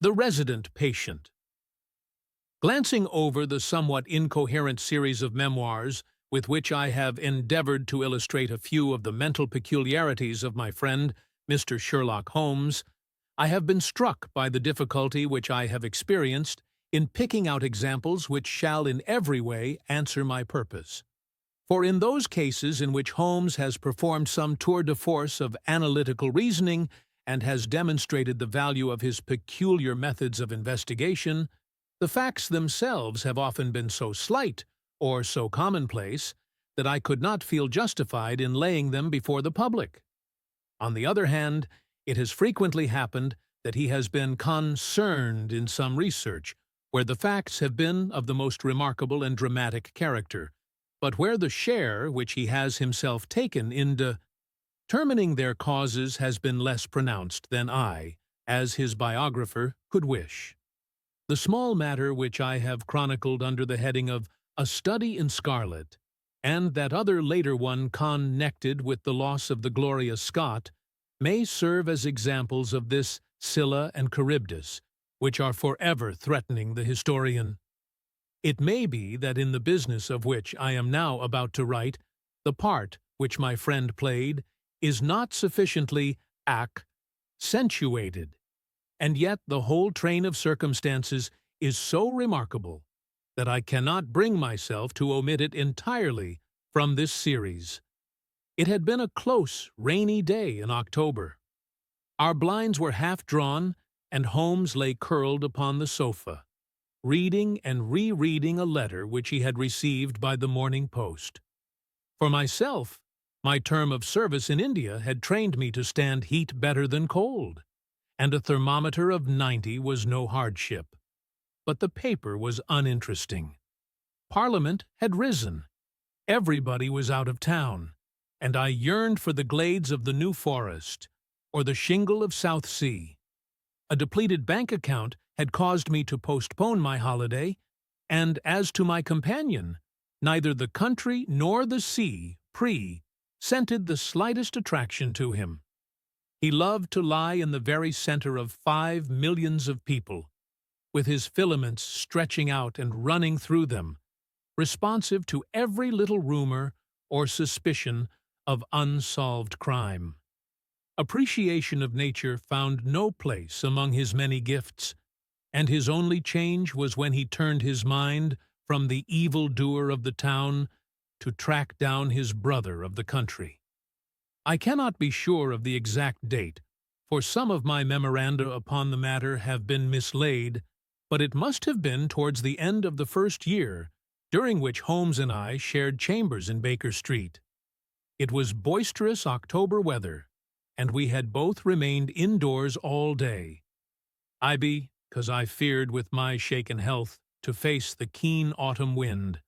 The resident patient. Glancing over the somewhat incoherent series of memoirs with which I have endeavored to illustrate a few of the mental peculiarities of my friend, Mr. Sherlock Holmes, I have been struck by the difficulty which I have experienced in picking out examples which shall in every way answer my purpose. For in those cases in which Holmes has performed some tour de force of analytical reasoning and has demonstrated the value of his peculiar methods of investigation, the facts themselves have often been so slight or so commonplace that I could not feel justified in laying them before the public. On the other hand, it has frequently happened that he has been concerned in some research where the facts have been of the most remarkable and dramatic character, but where the share which he has himself taken in determining their causes has been less pronounced than I, as his biographer, could wish. The small matter which I have chronicled under the heading of A Study in Scarlet, and that other later one connected with the loss of the Gloria Scott, may serve as examples of this Scylla and Charybdis, which are forever threatening the historian. It may be that in the business of which I am now about to write, the part which my friend played is not sufficiently accentuated, and yet the whole train of circumstances is so remarkable that I cannot bring myself to omit it entirely from this series. It had been a close, rainy day in October. Our blinds were half drawn, and Holmes lay curled upon the sofa, reading and rereading a letter which he had received by the morning post. For myself, my term of service in India had trained me to stand heat better than cold, and a thermometer of 90 was no hardship. But the paper was uninteresting. Parliament had risen. Everybody was out of town, and I yearned for the glades of the New Forest or the shingle of South Sea. A depleted bank account had caused me to postpone my holiday, and as to my companion, neither the country nor the sea presented the slightest attraction to him. He loved to lie in the very center of 5 millions of people, with his filaments stretching out and running through them, responsive to every little rumor or suspicion of unsolved crime. Appreciation of nature found no place among his many gifts, and his only change was when he turned his mind from the evil-doer of the town to track down his brother of the country. I cannot be sure of the exact date, for some of my memoranda upon the matter have been mislaid, but it must have been towards the end of the first year, during which Holmes and I shared chambers in Baker Street. It was boisterous October weather, and we had both remained indoors all day. Because I feared with my shaken health to face the keen autumn wind,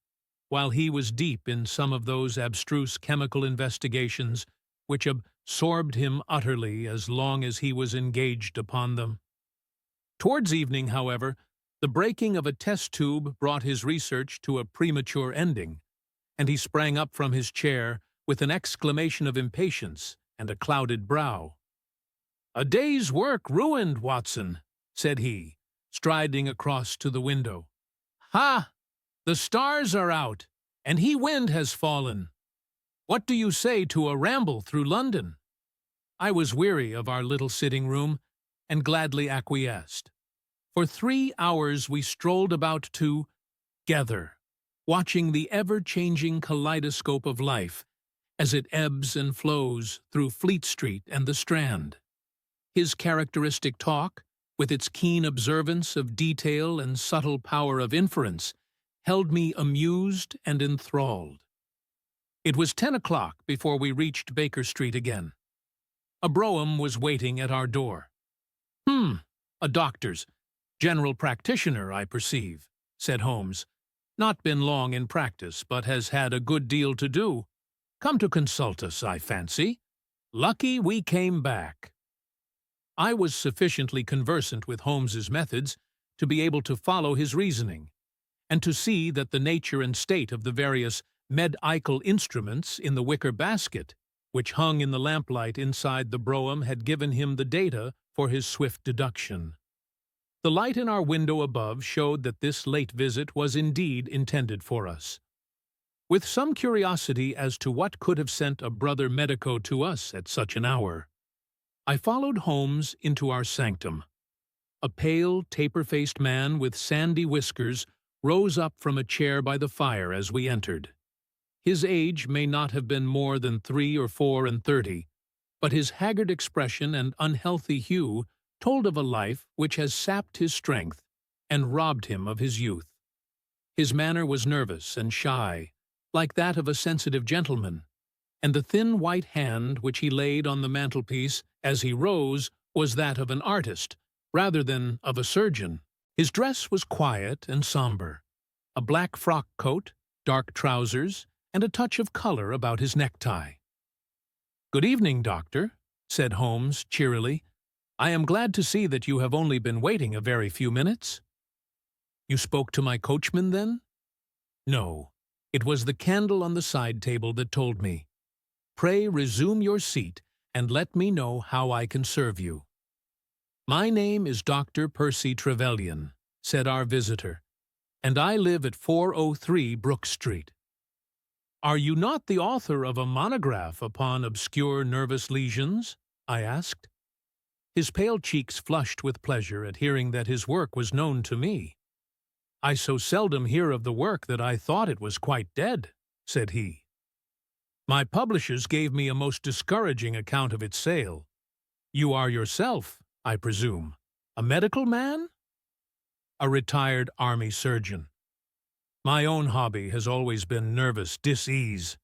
while he was deep in some of those abstruse chemical investigations which absorbed him utterly as long as he was engaged upon them. Towards evening, however, the breaking of a test tube brought his research to a premature ending, and he sprang up from his chair with an exclamation of impatience and a clouded brow. "A day's work ruined, Watson," said he, striding across to the window. "Ha! The stars are out, and wind has fallen. What do you say to a ramble through London?" I was weary of our little sitting room, and gladly acquiesced. For 3 hours we strolled about together, watching the ever-changing kaleidoscope of life as it ebbs and flows through Fleet Street and the Strand. His characteristic talk, with its keen observance of detail and subtle power of inference, held me amused and enthralled. It was 10 o'clock before we reached Baker Street again. A brougham was waiting at our door. A doctor's. General practitioner, I perceive," said Holmes. "Not been long in practice, but has had a good deal to do. Come to consult us, I fancy. Lucky we came back." I was sufficiently conversant with Holmes's methods to be able to follow his reasoning, and to see that the nature and state of the various medical instruments in the wicker basket, which hung in the lamplight inside the brougham, had given him the data for his swift deduction. The light in our window above showed that this late visit was indeed intended for us. With some curiosity as to what could have sent a brother medico to us at such an hour, I followed Holmes into our sanctum. A pale, taper-faced man with sandy whiskers rose up from a chair by the fire as we entered. His age may not have been more than 3 or 34, but his haggard expression and unhealthy hue told of a life which has sapped his strength and robbed him of his youth. His manner was nervous and shy, like that of a sensitive gentleman, and the thin white hand which he laid on the mantelpiece as he rose was that of an artist, rather than of a surgeon. His dress was quiet and somber, a black frock coat, dark trousers, and a touch of color about his necktie. "Good evening, Doctor," said Holmes cheerily. "I am glad to see that you have only been waiting a very few minutes." "You spoke to my coachman, then?" "No. It was the candle on the side table that told me. Pray resume your seat and let me know how I can serve you." "My name is Dr. Percy Trevelyan," said our visitor, "and I live at 403 Brook Street." "Are you not the author of a monograph upon obscure nervous lesions?" I asked. His pale cheeks flushed with pleasure at hearing that his work was known to me. "I so seldom hear of the work that I thought it was quite dead," said he. "My publishers gave me a most discouraging account of its sale. You are yourself, I presume, a medical man?" "A retired army surgeon. My own hobby has always been nervous dis-ease.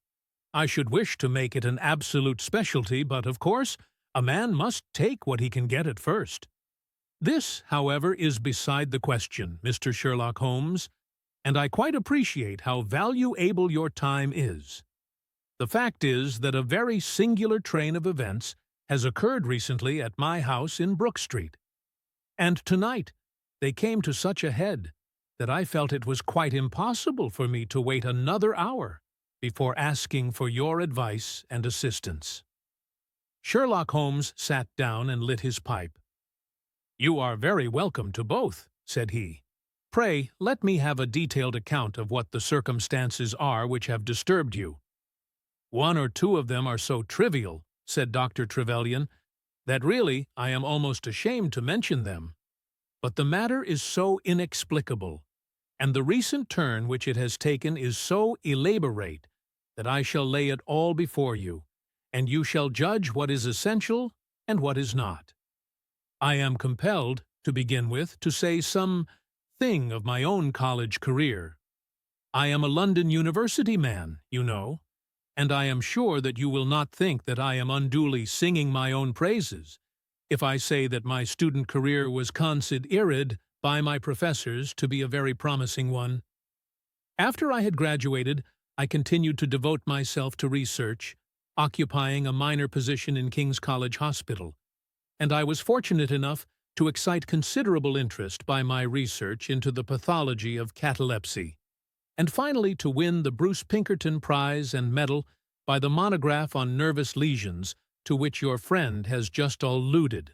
I should wish to make it an absolute specialty, but, of course, a man must take what he can get at first. This, however, is beside the question, Mr. Sherlock Holmes, and I quite appreciate how valuable your time is. The fact is that a very singular train of events has occurred recently at my house in Brook Street, and tonight they came to such a head that I felt it was quite impossible for me to wait another hour before asking for your advice and assistance." Sherlock Holmes sat down and lit his pipe. "You are very welcome to both," said he. "Pray, let me have a detailed account of what the circumstances are which have disturbed you." "One or two of them are so trivial," said Dr. Trevelyan, "that really I am almost ashamed to mention them. But the matter is so inexplicable, and the recent turn which it has taken is so elaborate, that I shall lay it all before you, and you shall judge what is essential and what is not. I am compelled, to begin with, to say something of my own college career. I am a London University man, you know, and I am sure that you will not think that I am unduly singing my own praises if I say that my student career was considered by my professors to be a very promising one. After I had graduated, I continued to devote myself to research, occupying a minor position in King's College Hospital, and I was fortunate enough to excite considerable interest by my research into the pathology of catalepsy, and finally to win the Bruce Pinkerton Prize and Medal by the monograph on nervous lesions to which your friend has just alluded.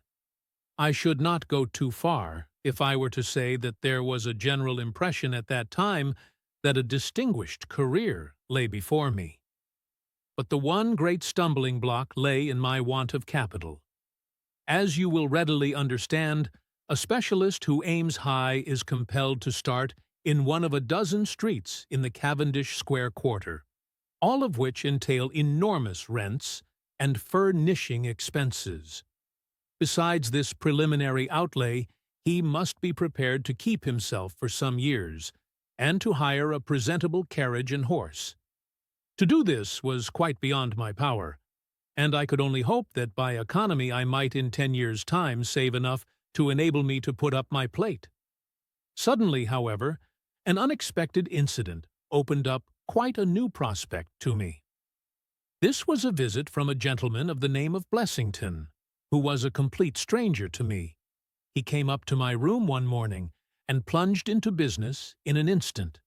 I should not go too far if I were to say that there was a general impression at that time that a distinguished career lay before me. But the one great stumbling block lay in my want of capital. As you will readily understand, a specialist who aims high is compelled to start in one of a dozen streets in the Cavendish Square quarter, all of which entail enormous rents and furnishing expenses. Besides this preliminary outlay, he must be prepared to keep himself for some years, and to hire a presentable carriage and horse. To do this was quite beyond my power, and I could only hope that by economy I might in 10 years' time save enough to enable me to put up my plate. Suddenly, however, an unexpected incident opened up quite a new prospect to me. This was a visit from a gentleman of the name of Blessington, who was a complete stranger to me. He came up to my room one morning and plunged into business in an instant.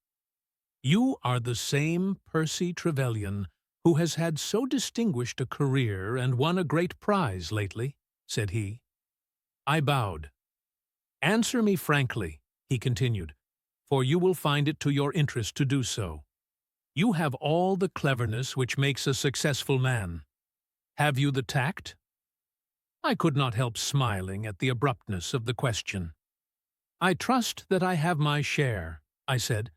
"You are the same Percy Trevelyan who has had so distinguished a career and won a great prize lately," said he. I bowed. "Answer me frankly," he continued, "for you will find it to your interest to do so. You have all the cleverness which makes a successful man. Have you the tact?" I could not help smiling at the abruptness of the question. "I trust that I have my share," I said.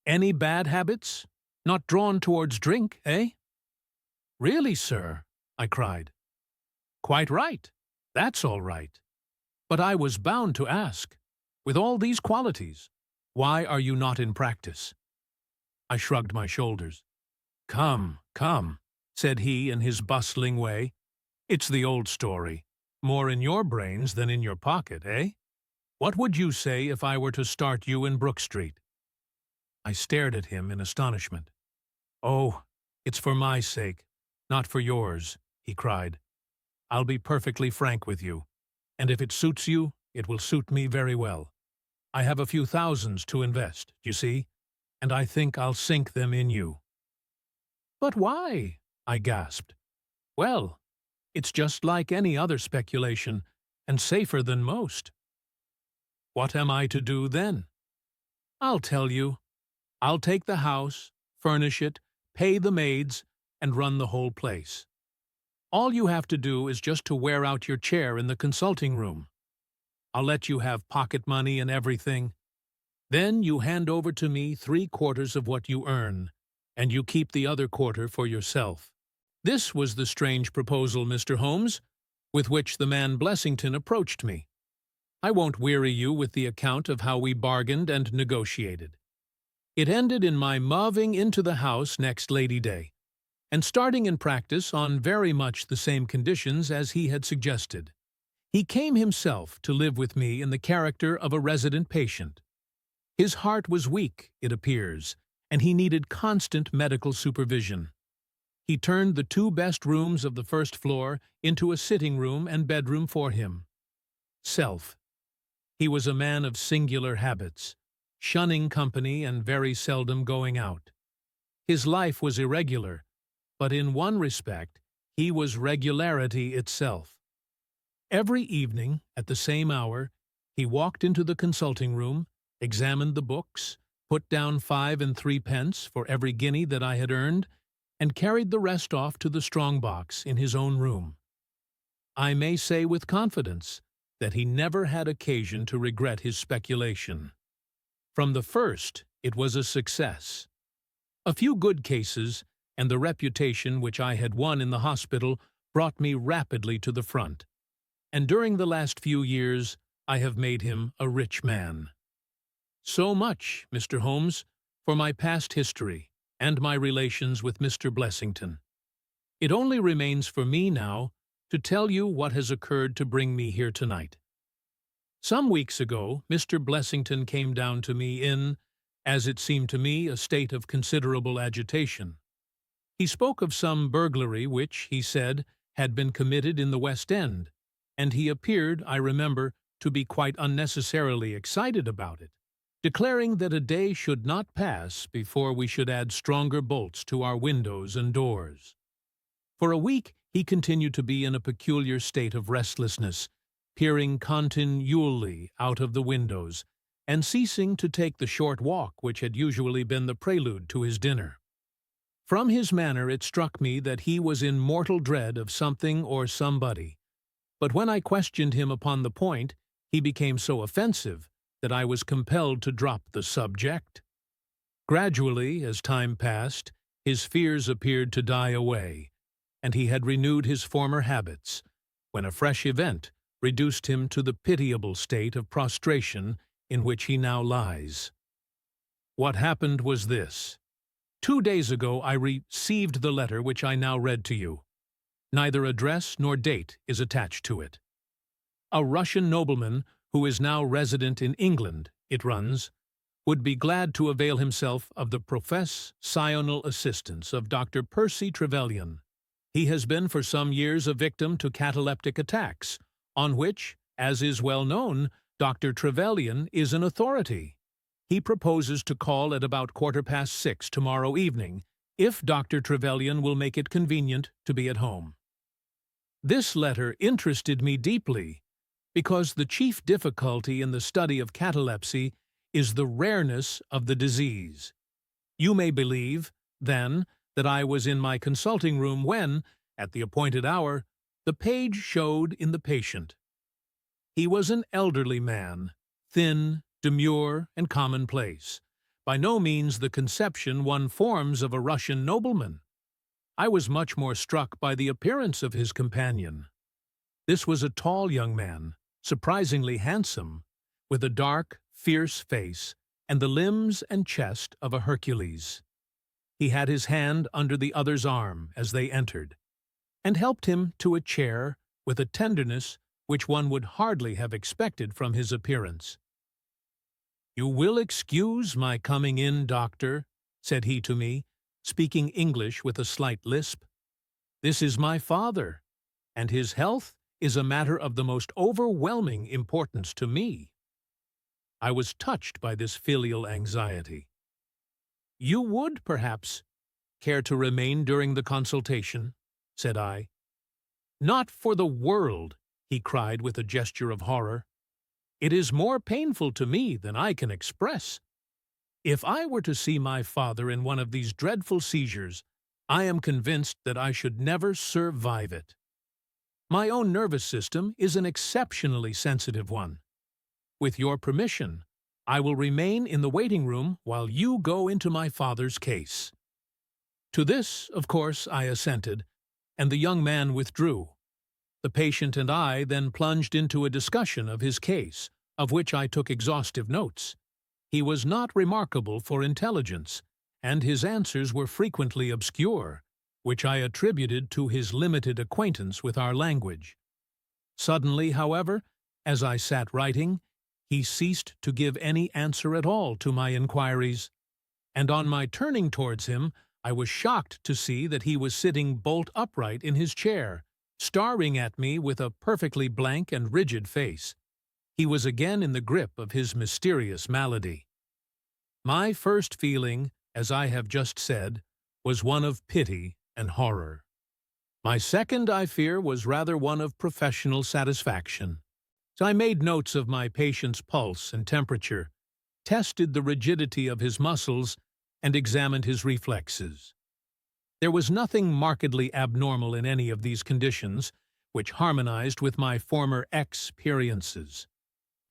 "Any bad habits? Not drawn towards drink, eh?" "Really, sir," I cried. "Quite right. That's all right. But I was bound to ask, with all these qualities, why are you not in practice?" I shrugged my shoulders. "Come, come," said he in his bustling way. "It's the old story. More in your brains than in your pocket, eh? What would you say if I were to start you in Brook Street?" I stared at him in astonishment. "Oh, it's for my sake, not for yours," he cried. "I'll be perfectly frank with you, and if it suits you, it will suit me very well. I have a few thousands to invest, you see, and I think I'll sink them in you." "But why?" I gasped. "Well, it's just like any other speculation, and safer than most." "What am I to do then?" "I'll tell you. I'll take the house, furnish it, pay the maids, and run the whole place. All you have to do is just to wear out your chair in the consulting room. I'll let you have pocket money and everything. Then you hand over to me 3/4 of what you earn, and you keep the other quarter for yourself." This was the strange proposal, Mr. Holmes, with which the man Blessington approached me. I won't weary you with the account of how we bargained and negotiated. It ended in my moving into the house next Lady Day, and starting in practice on very much the same conditions as he had suggested. He came himself to live with me in the character of a resident patient. His heart was weak, it appears, and he needed constant medical supervision. He turned the 2 best rooms of the first floor into a sitting room and bedroom for him. Self. He was a man of singular habits, shunning company and very seldom going out. His life was irregular, but in one respect he was regularity itself. Every evening, at the same hour, he walked into the consulting room, examined the books, put down 5 and 3 pence for every guinea that I had earned, and carried the rest off to the strong-box in his own room. I may say with confidence that he never had occasion to regret his speculation. From the first, it was a success. A few good cases, and the reputation which I had won in the hospital brought me rapidly to the front, and during the last few years I have made him a rich man. So much, Mr. Holmes, for my past history and my relations with Mr. Blessington. It only remains for me now to tell you what has occurred to bring me here tonight. Some weeks ago, Mr. Blessington came down to me in, as it seemed to me, a state of considerable agitation. He spoke of some burglary which, he said, had been committed in the West End, and he appeared, I remember, to be quite unnecessarily excited about it, declaring that a day should not pass before we should add stronger bolts to our windows and doors. For a week he continued to be in a peculiar state of restlessness, peering continually out of the windows, and ceasing to take the short walk which had usually been the prelude to his dinner. From his manner it struck me that he was in mortal dread of something or somebody, but when I questioned him upon the point, he became so offensive that I was compelled to drop the subject. Gradually, as time passed, his fears appeared to die away, and he had renewed his former habits, when a fresh event reduced him to the pitiable state of prostration in which he now lies. What happened was this. 2 days ago I received the letter which I now read to you. Neither address nor date is attached to it. A Russian nobleman who is now resident in England, it runs, would be glad to avail himself of the professional assistance of Dr. Percy Trevelyan. He has been for some years a victim to cataleptic attacks, on which, as is well known, Dr. Trevelyan is an authority. He proposes to call at about 6:15 tomorrow evening, if Dr. Trevelyan will make it convenient to be at home. This letter interested me deeply, Because the chief difficulty in the study of catalepsy is the rareness of the disease. You may believe, then, that I was in my consulting room when, at the appointed hour, the page showed in the patient. He was an elderly man, thin, demure, and commonplace, by no means the conception one forms of a Russian nobleman. I was much more struck by the appearance of his companion. This was a tall young man, surprisingly handsome, with a dark, fierce face and the limbs and chest of a Hercules. He had his hand under the other's arm as they entered, and helped him to a chair with a tenderness which one would hardly have expected from his appearance. "You will excuse my coming in, doctor," said he to me, speaking English with a slight lisp. "This is my father, and his health is a matter of the most overwhelming importance to me." I was touched by this filial anxiety. "You would, perhaps, care to remain during the consultation?" said I. "Not for the world," he cried with a gesture of horror. "It is more painful to me than I can express. If I were to see my father in one of these dreadful seizures, I am convinced that I should never survive it. My own nervous system is an exceptionally sensitive one. With your permission, I will remain in the waiting room while you go into my father's case." To this, of course, I assented, and the young man withdrew. The patient and I then plunged into a discussion of his case, of which I took exhaustive notes. He was not remarkable for intelligence, and his answers were frequently obscure, which I attributed to his limited acquaintance with our language. Suddenly, however, as I sat writing, he ceased to give any answer at all to my inquiries, and on my turning towards him, I was shocked to see that he was sitting bolt upright in his chair, staring at me with a perfectly blank and rigid face. He was again in the grip of his mysterious malady. My first feeling, as I have just said, was one of pity and horror. My second, I fear, was rather one of professional satisfaction. So I made notes of my patient's pulse and temperature, tested the rigidity of his muscles, and examined his reflexes. There was nothing markedly abnormal in any of these conditions, which harmonized with my former experiences.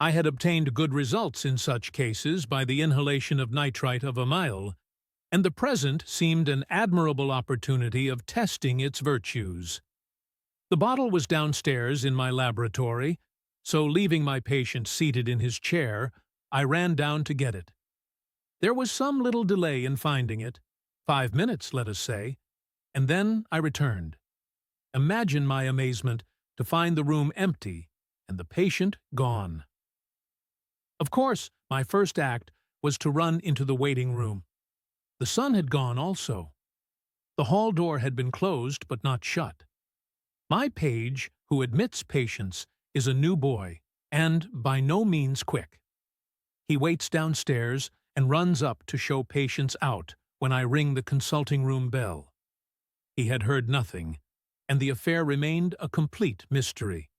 I had obtained good results in such cases by the inhalation of nitrite of amyl, and the present seemed an admirable opportunity of testing its virtues. The bottle was downstairs in my laboratory, so leaving my patient seated in his chair, I ran down to get it. There was some little delay in finding it, 5 minutes, let us say, and then I returned. Imagine my amazement to find the room empty and the patient gone. Of course, my first act was to run into the waiting room. The son had gone also. The hall door had been closed but not shut. My page, who admits patients, is a new boy, and by no means quick. He waits downstairs and runs up to show patients out when I ring the consulting room bell. He had heard nothing, and the affair remained a complete mystery.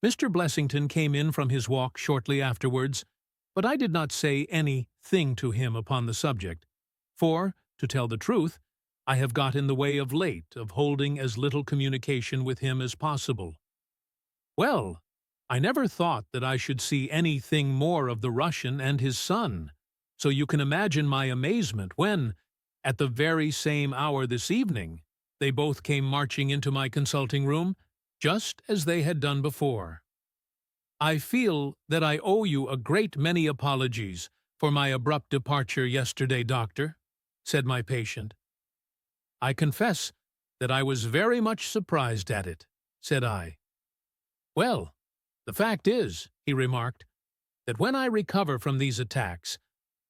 Mr. Blessington came in from his walk shortly afterwards, but I did not say anything to him upon the subject, for, to tell the truth, I have got in the way of late of holding as little communication with him as possible. Well, I never thought that I should see anything more of the Russian and his son, so you can imagine my amazement when, at the very same hour this evening, they both came marching into my consulting room, just as they had done before. "I feel that I owe you a great many apologies for my abrupt departure yesterday, doctor," said my patient. "I confess that I was very much surprised at it," said I. "Well, the fact is," he remarked, "that when I recover from these attacks,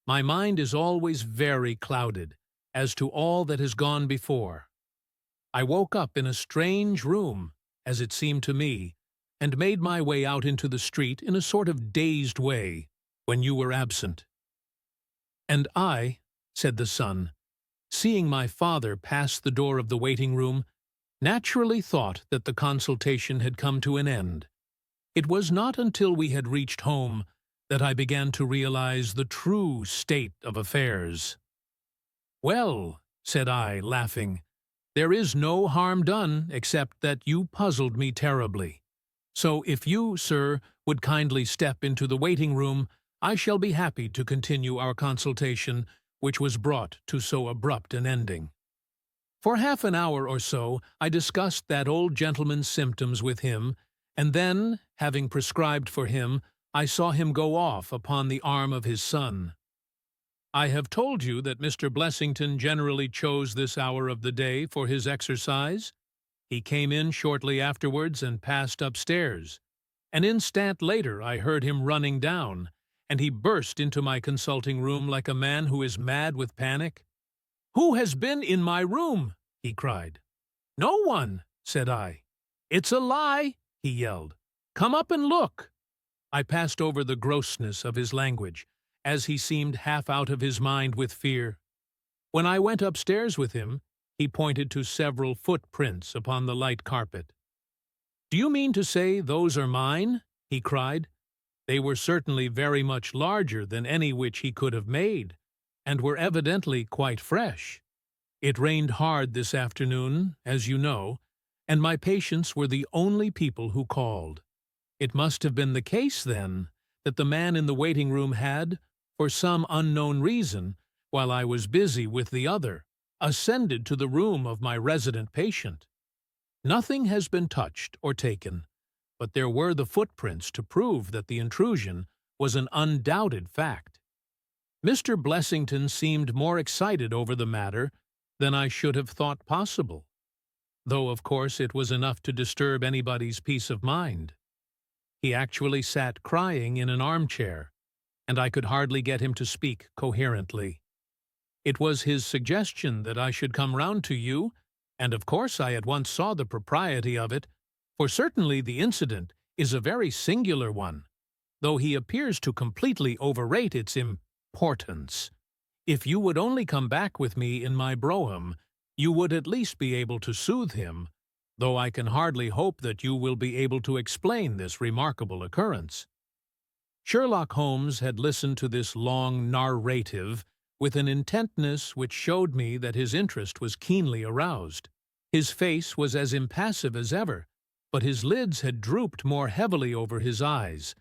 my mind is always very clouded as to all that has gone before. I woke up in a strange room, as it seemed to me, and made my way out into the street in a sort of dazed way when you were absent." "And I," said the son, "seeing my father pass the door of the waiting room, naturally thought that the consultation had come to an end. It was not until we had reached home that I began to realize the true state of affairs. "Well," said I, laughing, "there is no harm done except that you puzzled me terribly. So if you, sir, would kindly step into the waiting room, I shall be happy to continue our consultation, which was brought to so abrupt an ending." For half an hour or so I discussed that old gentleman's symptoms with him, and then, having prescribed for him, I saw him go off upon the arm of his son. "I have told you that Mr. Blessington generally chose this hour of the day for his exercise. He came in shortly afterwards and passed upstairs. An instant later I heard him running down, and he burst into my consulting room like a man who is mad with panic. 'Who has been in my room?' he cried. 'No one,' said I. 'It's a lie,' he yelled. 'Come up and look.' I passed over the grossness of his language, as he seemed half out of his mind with fear. When I went upstairs with him, he pointed to several footprints upon the light carpet. 'Do you mean to say those are mine?' he cried. They were certainly very much larger than any which he could have made, and were evidently quite fresh. It rained hard this afternoon, as you know, and my patients were the only people who called. It must have been the case, then, that the man in the waiting room had, for some unknown reason, while I was busy with the other, ascended to the room of my resident patient. Nothing has been touched or taken, but there were the footprints to prove that the intrusion was an undoubted fact. Mr. Blessington seemed more excited over the matter than I should have thought possible, though of course it was enough to disturb anybody's peace of mind. He actually sat crying in an armchair, and I could hardly get him to speak coherently. It was his suggestion that I should come round to you, and of course I at once saw the propriety of it, for certainly the incident is a very singular one, though he appears to completely overrate its importance. If you would only come back with me in my brougham, you would at least be able to soothe him, though I can hardly hope that you will be able to explain this remarkable occurrence." Sherlock Holmes had listened to this long narrative with an intentness which showed me that his interest was keenly aroused. His face was as impassive as ever, but his lids had drooped more heavily over his eyes,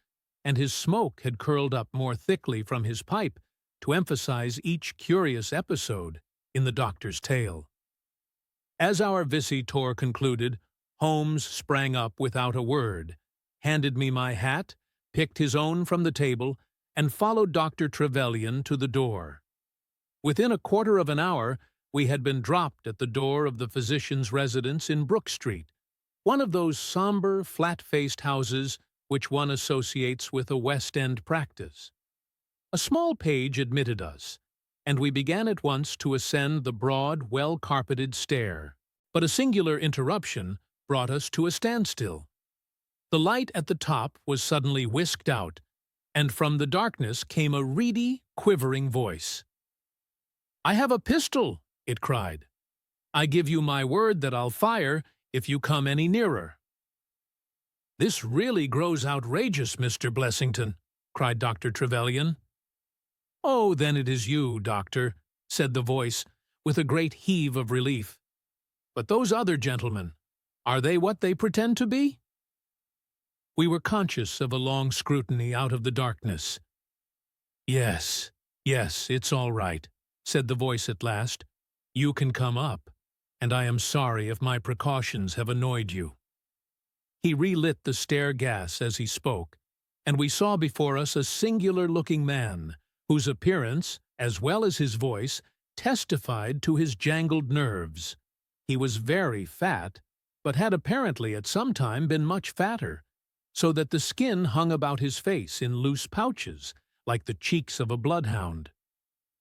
and his smoke had curled up more thickly from his pipe to emphasize each curious episode in the doctor's tale. As our visitor concluded, Holmes sprang up without a word, handed me my hat, picked his own from the table, and followed Dr. Trevelyan to the door. Within a quarter of an hour, we had been dropped at the door of the physician's residence in Brook Street, one of those somber, flat-faced houses which one associates with a West End practice. A small page admitted us, and we began at once to ascend the broad, well-carpeted stair. But a singular interruption brought us to a standstill. The light at the top was suddenly whisked out, and from the darkness came a reedy, quivering voice. "I have a pistol," it cried. "I give you my word that I'll fire if you come any nearer." "This really grows outrageous, Mr. Blessington," cried Dr. Trevelyan. "Oh, then it is you, Doctor," said the voice, with a great heave of relief. "But those other gentlemen, are they what they pretend to be?" We were conscious of a long scrutiny out of the darkness. Yes, it's all right," said the voice at last. "You can come up, and I am sorry if my precautions have annoyed you." He relit the stair gas as he spoke, and we saw before us a singular-looking man, whose appearance, as well as his voice, testified to his jangled nerves. He was very fat, but had apparently at some time been much fatter, so that the skin hung about his face in loose pouches, like the cheeks of a bloodhound.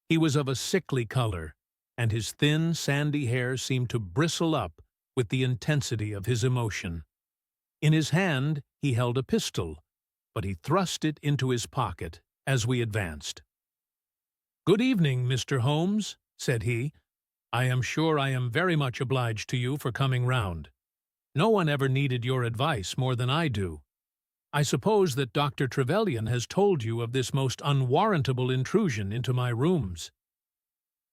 He was of a sickly color, and his thin, sandy hair seemed to bristle up with the intensity of his emotion. In his hand he held a pistol, but he thrust it into his pocket as we advanced. "Good evening, Mr. Holmes," said he. "I am sure I am very much obliged to you for coming round. No one ever needed your advice more than I do. I suppose that Dr. Trevelyan has told you of this most unwarrantable intrusion into my rooms."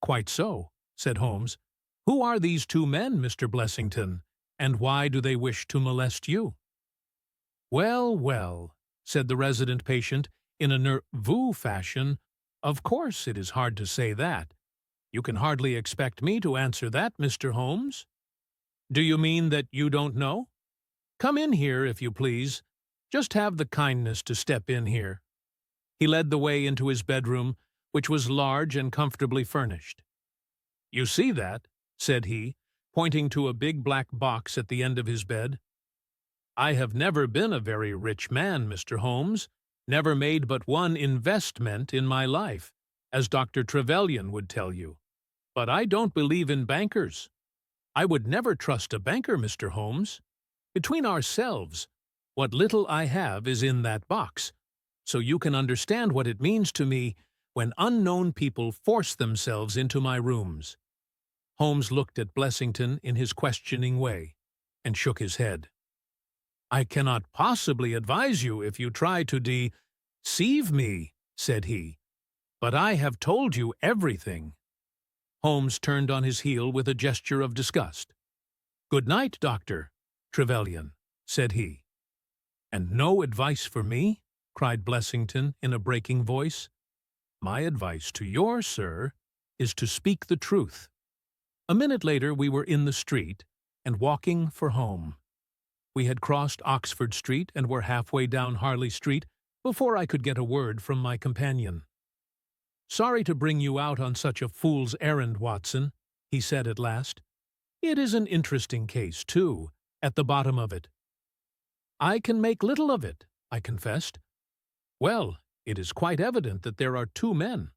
"Quite so," said Holmes. "Who are these two men, Mr. Blessington, and why do they wish to molest you?" "Well, well," said the resident patient in a nerveux fashion, "of course it is hard to say that. You can hardly expect me to answer that, Mr. Holmes. Do you mean that you don't know? Come in here, if you please. Just have the kindness to step in here." He led the way into his bedroom, which was large and comfortably furnished. "You see that?" said he, pointing to a big black box at the end of his bed. "I have never been a very rich man, Mr. Holmes, never made but one investment in my life, as Dr. Trevelyan would tell you. But I don't believe in bankers. I would never trust a banker, Mr. Holmes. Between ourselves, what little I have is in that box, so you can understand what it means to me when unknown people force themselves into my rooms." Holmes looked at Blessington in his questioning way, and shook his head. "I cannot possibly advise you if you try to deceive me," said he. "But I have told you everything." Holmes turned on his heel with a gesture of disgust. "Good night, Dr. Trevelyan," said he. "And no advice for me?" cried Blessington in a breaking voice. "My advice to you, sir, is to speak the truth." A minute later we were in the street and walking for home. We had crossed Oxford Street and were halfway down Harley Street before I could get a word from my companion. "Sorry to bring you out on such a fool's errand, Watson," he said at last. "It is an interesting case, too, at the bottom of it." "I can make little of it," I confessed. "Well, it is quite evident that there are two men,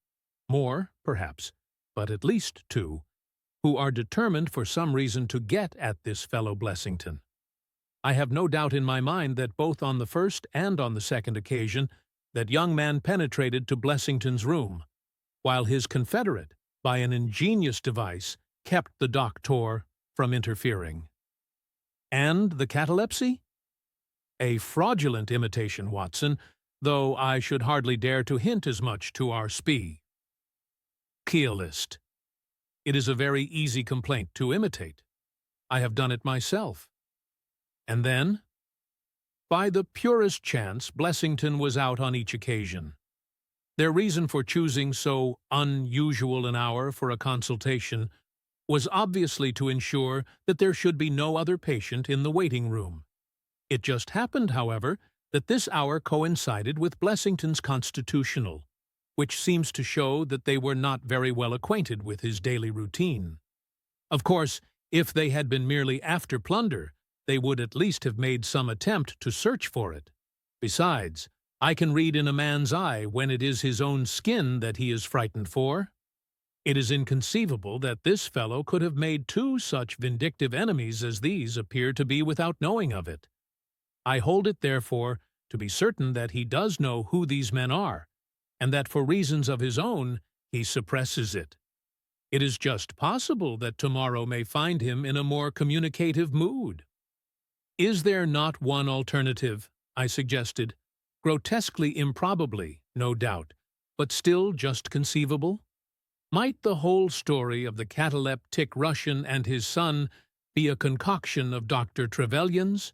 more, perhaps, but at least two, who are determined for some reason to get at this fellow Blessington. I have no doubt in my mind that both on the first and on the second occasion that young man penetrated to Blessington's room, while his confederate, by an ingenious device, kept the doctor from interfering." "And the catalepsy?" "A fraudulent imitation, Watson, though I should hardly dare to hint as much to our specialist. It is a very easy complaint to imitate. I have done it myself." "And then?" "By the purest chance, Blessington was out on each occasion. Their reason for choosing so unusual an hour for a consultation was obviously to ensure that there should be no other patient in the waiting room. It just happened, however, that this hour coincided with Blessington's constitutional, which seems to show that they were not very well acquainted with his daily routine. Of course, if they had been merely after plunder, they would at least have made some attempt to search for it. Besides, I can read in a man's eye when it is his own skin that he is frightened for. It is inconceivable that this fellow could have made two such vindictive enemies as these appear to be without knowing of it. I hold it, therefore, to be certain that he does know who these men are, and that for reasons of his own he suppresses it. It is just possible that tomorrow may find him in a more communicative mood." "Is there not one alternative?" I suggested, grotesquely improbably, no doubt, but still just conceivable. Might the whole story of the cataleptic Russian and his son be a concoction of Dr. Trevelyan's,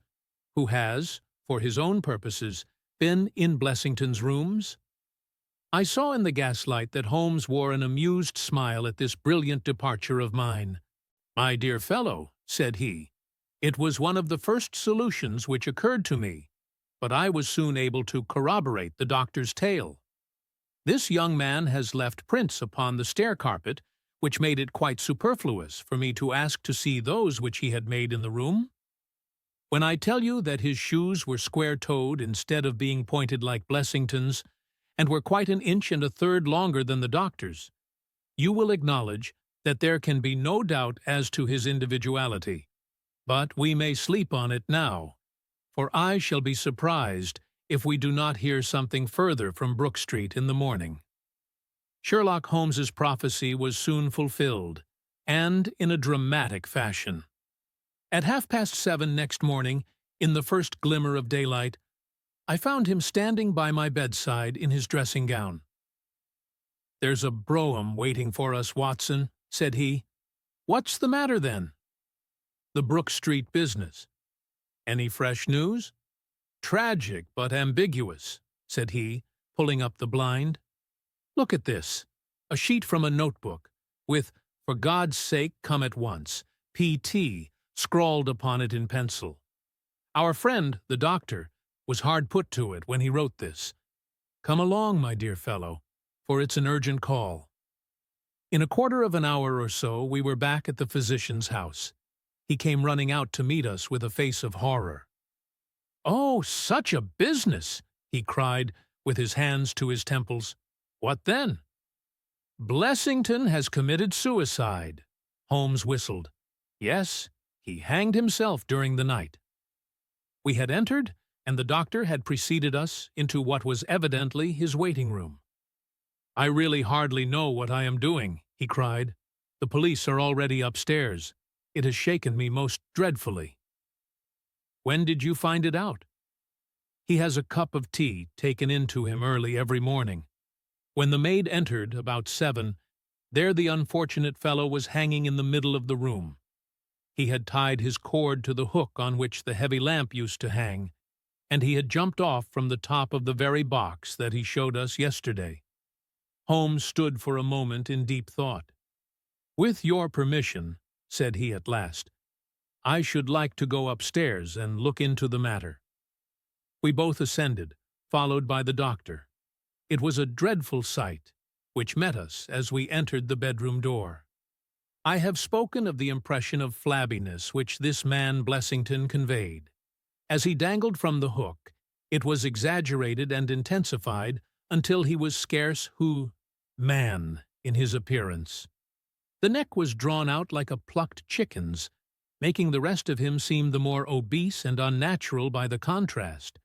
who has, for his own purposes, been in Blessington's rooms? I saw in the gaslight that Holmes wore an amused smile at this brilliant departure of mine. "My dear fellow," said he, "it was one of the first solutions which occurred to me, but I was soon able to corroborate the doctor's tale. This young man has left prints upon the stair carpet, which made it quite superfluous for me to ask to see those which he had made in the room. When I tell you that his shoes were square-toed instead of being pointed like Blessington's, and were quite an inch and a third longer than the doctor's, you will acknowledge that there can be no doubt as to his individuality. But we may sleep on it now, for I shall be surprised if we do not hear something further from Brook Street in the morning." Sherlock Holmes's prophecy was soon fulfilled, and in a dramatic fashion. At 7:30 next morning, in the first glimmer of daylight, I found him standing by my bedside in his dressing gown. "There's a brougham waiting for us, Watson," said he. "What's the matter, then?" "The Brook Street business." "Any fresh news?" "Tragic but ambiguous," said he, pulling up the blind. "Look at this, a sheet from a notebook, with 'For God's sake, come at once, P.T.' scrawled upon it in pencil. Our friend, the doctor, was hard put to it when he wrote this. Come along, my dear fellow, for it's an urgent call." In a quarter of an hour or so we were back at the physician's house. He came running out to meet us with a face of horror. "Oh, such a business!" he cried, with his hands to his temples. "What then?" "Blessington has committed suicide." Holmes whistled. "Yes, he hanged himself during the night." We had entered, and the doctor had preceded us into what was evidently his waiting room. "I really hardly know what I am doing," he cried. "The police are already upstairs. It has shaken me most dreadfully." "When did you find it out?" "He has a cup of tea taken in to him early every morning. When the maid entered, about 7, there the unfortunate fellow was hanging in the middle of the room. He had tied his cord to the hook on which the heavy lamp used to hang, and he had jumped off from the top of the very box that he showed us yesterday." Holmes stood for a moment in deep thought. "With your permission," said he at last, "I should like to go upstairs and look into the matter." We both ascended, followed by the doctor. It was a dreadful sight, which met us as we entered the bedroom door. I have spoken of the impression of flabbiness which this man Blessington conveyed. As he dangled from the hook, it was exaggerated and intensified until he was scarce man in his appearance. The neck was drawn out like a plucked chicken's, making the rest of him seem the more obese and unnatural by the contrast.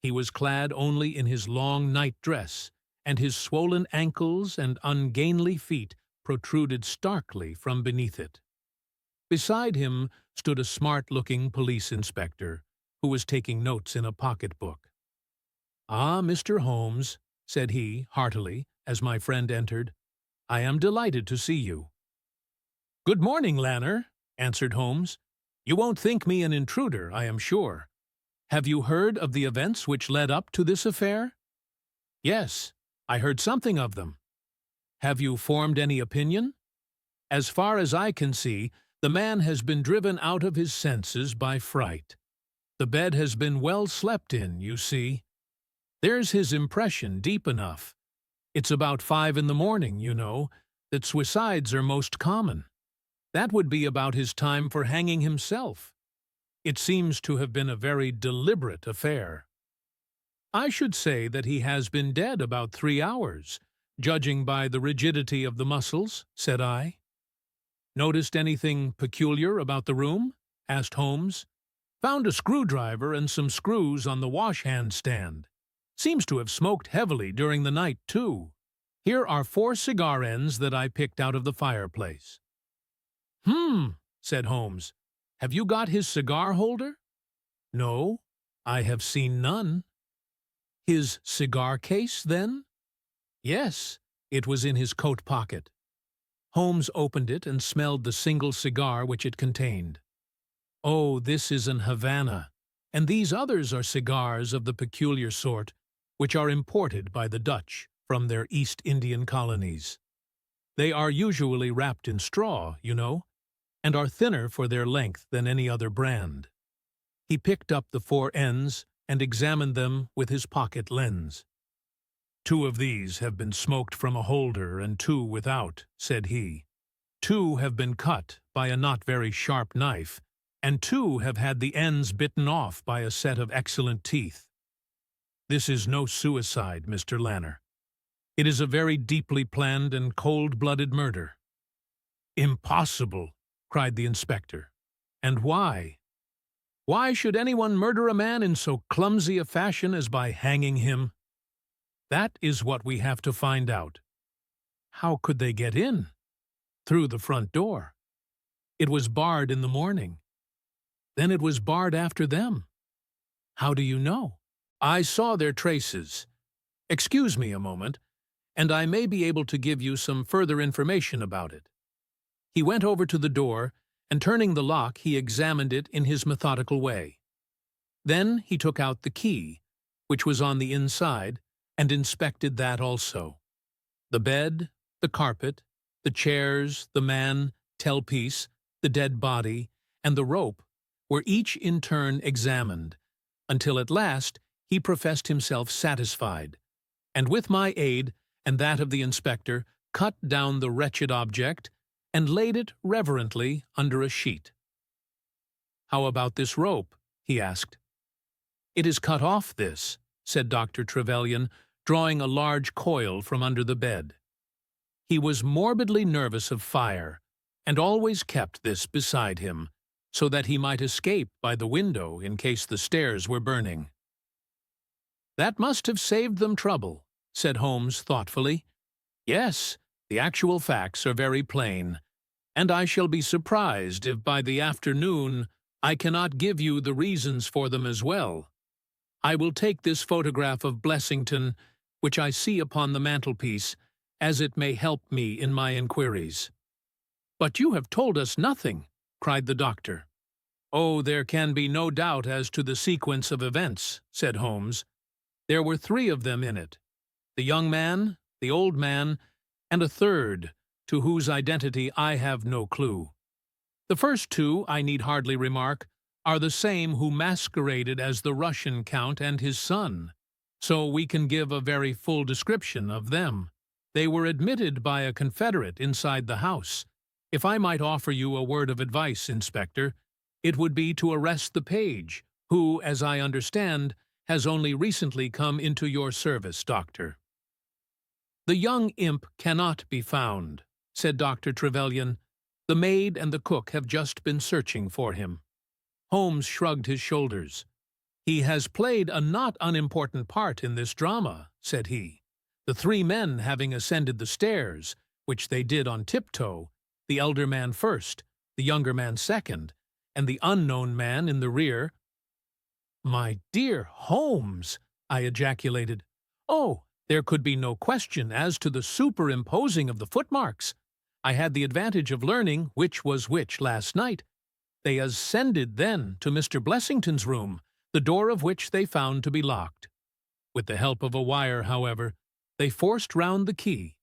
He was clad only in his long night dress, and his swollen ankles and ungainly feet protruded starkly from beneath it. Beside him stood a smart-looking police inspector, who was taking notes in a pocket-book. "Ah, Mr. Holmes," said he, heartily, as my friend entered, "I am delighted to see you." "Good morning, Lanner," answered Holmes. "You won't think me an intruder, I am sure. Have you heard of the events which led up to this affair?" "Yes, I heard something of them." "Have you formed any opinion?" "As far as I can see, the man has been driven out of his senses by fright. The bed has been well slept in, you see. There's his impression deep enough. It's about 5 in the morning, you know, that suicides are most common. That would be about his time for hanging himself. It seems to have been a very deliberate affair." "I should say that he has been dead about 3 hours, judging by the rigidity of the muscles," said I. "Noticed anything peculiar about the room?" asked Holmes. "Found a screwdriver and some screws on the wash-hand stand. Seems to have smoked heavily during the night, too. Here are 4 cigar ends that I picked out of the fireplace." Said Holmes. "Have you got his cigar holder?" "No, I have seen none." "His cigar case, then?" "Yes, it was in his coat pocket." Holmes opened it and smelled the single cigar which it contained. "Oh, this is an Havana, and these others are cigars of the peculiar sort which are imported by the Dutch from their East Indian colonies. They are usually wrapped in straw, you know, and are thinner for their length than any other brand." He picked up the 4 ends and examined them with his pocket lens. "2 of these have been smoked from a holder and 2 without," said he. "2 have been cut by a not very sharp knife, and 2 have had the ends bitten off by a set of excellent teeth. This is no suicide, Mr. Lanner. It is a very deeply planned and cold-blooded murder." "Impossible!" cried the inspector. "And why? Why should anyone murder a man in so clumsy a fashion as by hanging him?" "That is what we have to find out." "How could they get in?" "Through the front door. It was barred in the morning. Then it was barred after them." "How do you know?" I saw their traces. Excuse me a moment, and I may be able to give you some further information about it." He went over to the door, and turning the lock, he examined it in his methodical way. Then he took out the key, which was on the inside, and inspected that also. The bed, the carpet, the chairs, the man, tailpiece, the dead body, and the rope were each in turn examined, until at last he professed himself satisfied, and with my aid and that of the inspector cut down the wretched object and laid it reverently under a sheet. "How about this rope?" he asked. "It is cut off, this," said Dr. Trevelyan, drawing a large coil from under the bed. He was morbidly nervous of fire, and always kept this beside him, so that he might escape by the window in case the stairs were burning. "That must have saved them trouble," said Holmes thoughtfully. "Yes, the actual facts are very plain, and I shall be surprised if by the afternoon I cannot give you the reasons for them as well. I will take this photograph of Blessington, which I see upon the mantelpiece, as it may help me in my inquiries." "But you have told us nothing," cried the doctor. "Oh, there can be no doubt as to the sequence of events," said Holmes. "There were 3 of them in it: the young man, the old man, and a third, to whose identity I have no clue. The first 2, I need hardly remark, are the same who masqueraded as the Russian count and his son, so we can give a very full description of them. They were admitted by a confederate inside the house. If I might offer you a word of advice, Inspector, it would be to arrest the page, who, as I understand, has only recently come into your service, Doctor." "The young imp cannot be found," said Dr. Trevelyan. "The maid and the cook have just been searching for him." Holmes shrugged his shoulders. "He has played a not unimportant part in this drama," said he. "The 3 men having ascended the stairs, which they did on tiptoe, the elder man first, the younger man second, and the unknown man in the rear." "My dear Holmes!" I ejaculated. "Oh, there could be no question as to the superimposing of the footmarks. I had the advantage of learning which was which last night. They ascended then to Mr. Blessington's room, the door of which they found to be locked. With the help of a wire, however, they forced round the key,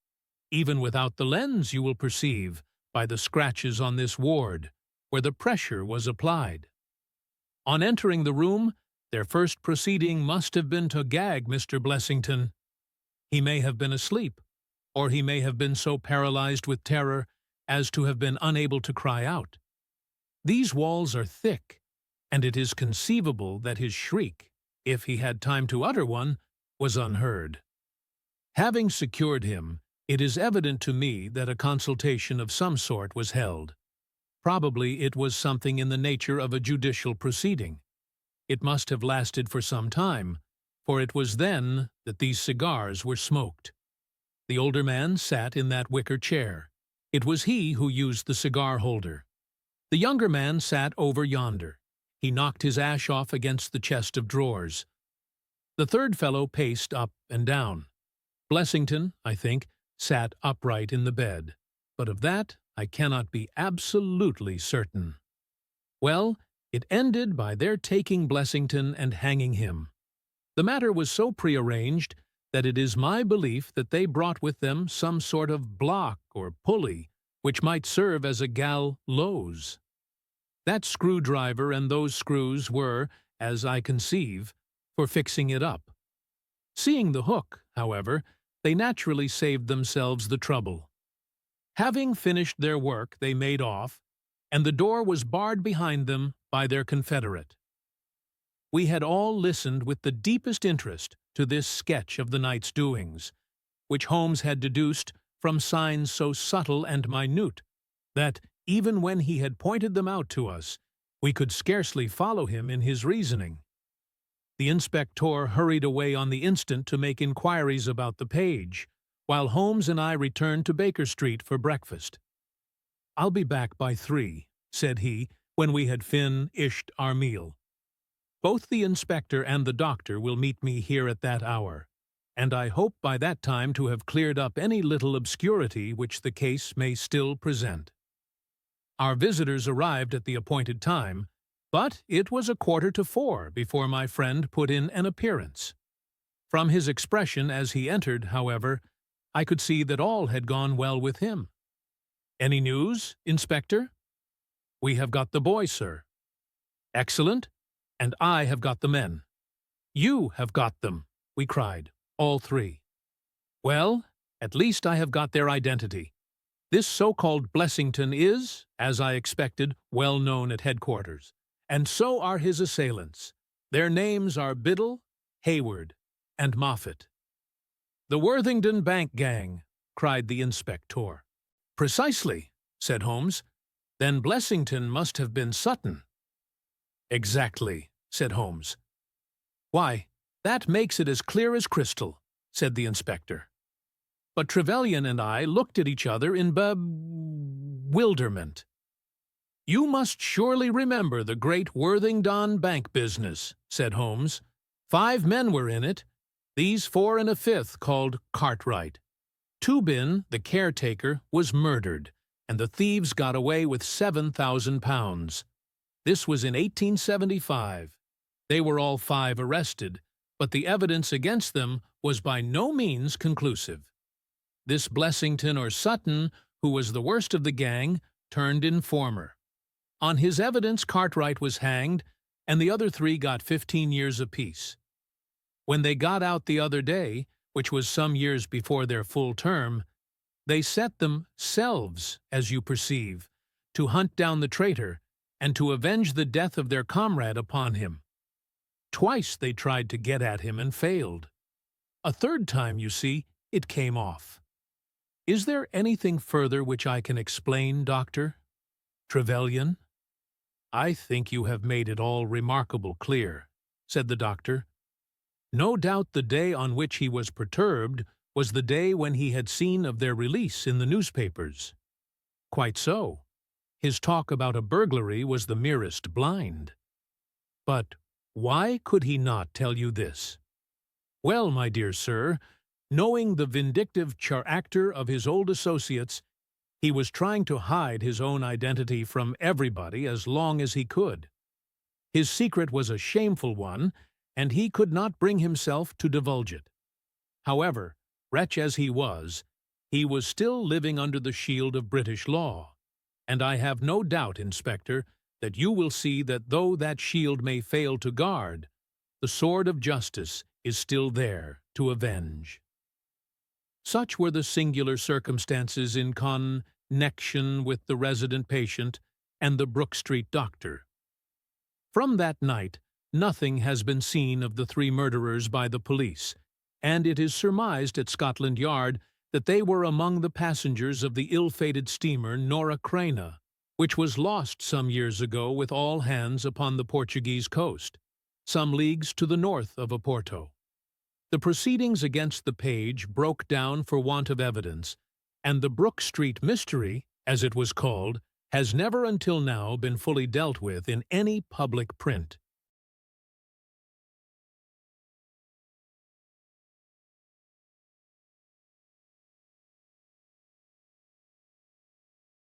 even without the lens, you will perceive, by the scratches on this ward, where the pressure was applied. On entering the room, their first proceeding must have been to gag Mr. Blessington. He may have been asleep, or he may have been so paralyzed with terror as to have been unable to cry out. These walls are thick, and it is conceivable that his shriek, if he had time to utter one, was unheard. Having secured him, it is evident to me that a consultation of some sort was held. Probably it was something in the nature of a judicial proceeding. It must have lasted for some time, for it was then that these cigars were smoked. The older man sat in that wicker chair. It was he who used the cigar holder. The younger man sat over yonder. He knocked his ash off against the chest of drawers. The third fellow paced up and down. Blessington, I think, sat upright in the bed, but of that I cannot be absolutely certain. Well, it ended by their taking Blessington and hanging him. The matter was so prearranged that it is my belief that they brought with them some sort of block or pulley which might serve as a gallows. That screwdriver and those screws were, as I conceive, for fixing it up. Seeing the hook, however, they naturally saved themselves the trouble. Having finished their work, they made off, and the door was barred behind them by their confederate. We had all listened with the deepest interest to this sketch of the night's doings, which Holmes had deduced from signs so subtle and minute that, even when he had pointed them out to us, we could scarcely follow him in his reasoning. The inspector hurried away on the instant to make inquiries about the page, while Holmes and I returned to Baker Street for breakfast. "I'll be back by 3, said he, when we had finished our meal. Both the inspector and the doctor will meet me here at that hour, and I hope by that time to have cleared up any little obscurity which the case may still present. Our visitors arrived at the appointed time, but it was 3:15 before my friend put in an appearance. From his expression as he entered, however, I could see that all had gone well with him. "Any news, Inspector?" "We have got the boy, sir." "Excellent. And I have got the men." "You have got them," we cried, all three. "Well, at least I have got their identity. This so-called Blessington is, as I expected, well known at headquarters, and so are his assailants. Their names are Biddle, Hayward, and Moffat." "The Worthington Bank gang," cried the inspector. "Precisely," said Holmes. "Then Blessington must have been Sutton." "Exactly," said Holmes. "Why, that makes it as clear as crystal," said the inspector. But Trevelyan and I looked at each other in bewilderment. "You must surely remember the great Worthington Bank business," said Holmes. "5 men were in it, these 4 and a 5th called Cartwright. Tubin, the caretaker, was murdered, and the thieves got away with £7,000. This was in 1875. They were all 5 arrested, but the evidence against them was by no means conclusive. This Blessington or Sutton, who was the worst of the gang, turned informer. On his evidence, Cartwright was hanged, and the other 3 got 15 years apiece. When they got out the other day, which was some years before their full term, they set themselves, as you perceive, to hunt down the traitor and to avenge the death of their comrade upon him. Twice they tried to get at him and failed. A 3rd time, you see, it came off. Is there anything further which I can explain, Doctor? Trevelyan?" "I think you have made it all remarkable clear," said the doctor. "No doubt the day on which he was perturbed was the day when he had seen of their release in the newspapers." "Quite so. His talk about a burglary was the merest blind." "But why could he not tell you this?" "Well, my dear sir, knowing the vindictive character of his old associates, he was trying to hide his own identity from everybody as long as he could. His secret was a shameful one, and he could not bring himself to divulge it. However, wretch as he was still living under the shield of British law, and I have no doubt, Inspector, that you will see that though that shield may fail to guard, the sword of justice is still there to avenge." Such were the singular circumstances in connection with the resident patient and the Brook Street doctor. From that night, nothing has been seen of the 3 murderers by the police, and it is surmised at Scotland Yard that they were among the passengers of the ill-fated steamer Norah Creina, which was lost some years ago with all hands upon the Portuguese coast, some leagues to the north of Oporto. The proceedings against the page broke down for want of evidence, and the Brook Street mystery, as it was called, has never until now been fully dealt with in any public print.